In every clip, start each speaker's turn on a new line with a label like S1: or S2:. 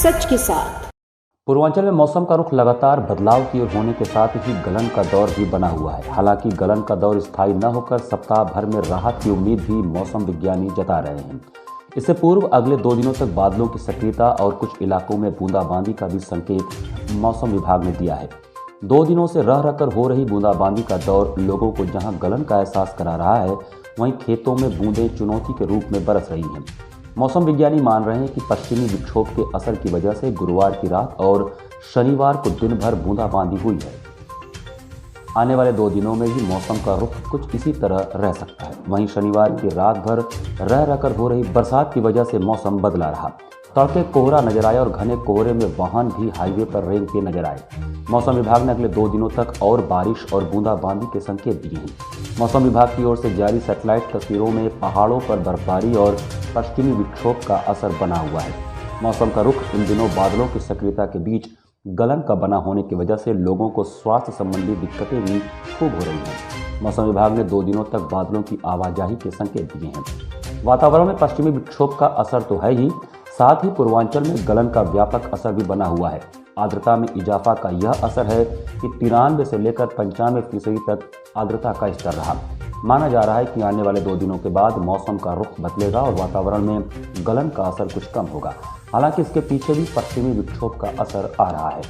S1: सच के साथ।
S2: पूर्वांचल में मौसम का रुख लगातार बदलाव की ओर होने के साथ ही गलन का दौर भी बना हुआ है। हालांकि गलन का दौर स्थायी न होकर सप्ताह भर में राहत की उम्मीद भी मौसम विज्ञानी जता रहे हैं। इससे पूर्व अगले 2 दिनों तक बादलों की सक्रियता और कुछ इलाकों में बूंदाबांदी का भी संकेत मौसम विभाग ने दिया है। 2 दिनों से रह रहकर हो रही बूंदाबांदी का दौर लोगों को जहां गलन का एहसास करा रहा है, वहीं खेतों में बूंदें चुनौती के रूप में बरस रही हैं। मौसम विज्ञानी मान रहे हैं कि पश्चिमी विक्षोभ के असर की वजह से गुरुवार की रात और शनिवार को दिन भर बूंदाबांदी हुई है। आने वाले 2 दिनों में भी मौसम का रुख कुछ इसी तरह रह सकता है। वहीं शनिवार की रात भर रह रहकर हो रही बरसात की वजह से मौसम बदला रहा। तड़के कोहरा नजर आया और घने कोहरे में वाहन भी हाईवे पर रेंगते नजर आए। मौसम विभाग ने अगले 2 दिनों तक और बारिश और बूंदाबांदी के संकेत दिए हैं। मौसम विभाग की ओर से जारी सैटेलाइट तस्वीरों में पहाड़ों पर बर्फबारी और पश्चिमी विक्षोभ का असर बना हुआ है। मौसम का रुख इन दिनों बादलों की सक्रियता के बीच गलन का बना होने की वजह से लोगों को स्वास्थ्य संबंधी दिक्कतें भी खूब हो रही हैं। मौसम विभाग ने 2 दिनों तक बादलों की आवाजाही के संकेत दिए हैं। वातावरण में पश्चिमी विक्षोभ का असर तो है ही, साथ ही पूर्वांचल में गलन का व्यापक असर भी बना हुआ है। आर्द्रता में इजाफा का यह असर है कि 93 से लेकर 95% तक आर्द्रता का स्तर रहा। माना जा रहा है कि आने वाले 2 दिनों के बाद मौसम का रुख बदलेगा और वातावरण में गलन का असर कुछ कम होगा। हालांकि इसके पीछे भी पश्चिमी विक्षोभ का असर आ रहा है।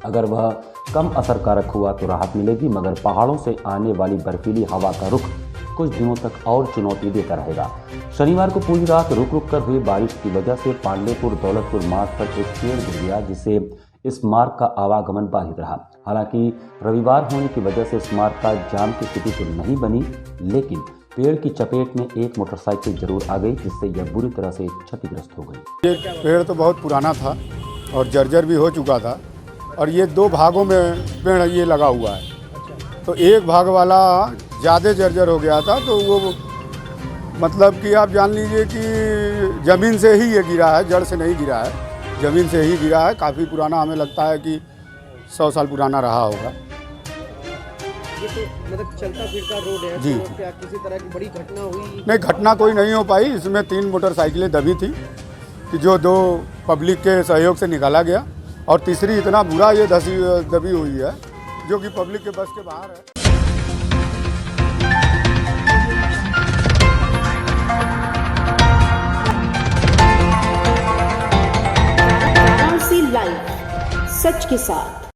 S2: अगर वह कम असरकारक हुआ तो राहत मिलेगी, मगर पहाड़ों से आने वाली बर्फीली हवा का रुख कुछ दिनों तक और चुनौती देता रहेगा। शनिवार को पूरी रात रुक रुक कर हुई बारिश की वजह से पांडेपुर दौलतपुर मार्ग पर एक पेड़ गिर गया, जिससे इस मार्ग का आवागमन बाधित रहा। हालांकि रविवार होने की वजह से इस मार्ग का जाम की स्थिति तो नहीं बनी, लेकिन पेड़ की चपेट में एक मोटरसाइकिल जरूर आ गई, जिससे यह बुरी तरह से क्षतिग्रस्त हो गई।
S3: ये पेड़ तो बहुत पुराना था और जर्जर भी हो चुका था, और ये 2 भागों में पेड़ ये लगा हुआ है। तो एक भाग वाला ज़्यादा जर्जर हो गया था, तो वो मतलब कि आप जान लीजिए कि ज़मीन से ही ये गिरा है, जड़ से नहीं गिरा है, ज़मीन से ही गिरा है। काफ़ी पुराना, हमें लगता है कि 100 साल पुराना रहा होगा।
S4: ये तो मतलब चलता फिरता रोड है
S3: जी,
S4: तो क्या किसी तरह की बड़ी घटना हुई?
S3: नहीं, घटना कोई नहीं हो पाई। इसमें 3 मोटरसाइकिलें दबी थी कि जो 2 पब्लिक के सहयोग से निकाला गया, और तीसरी इतना बुरा ये दबी हुई है जो कि पब्लिक के बस के बाहर है।
S1: लाइव, सच के साथ।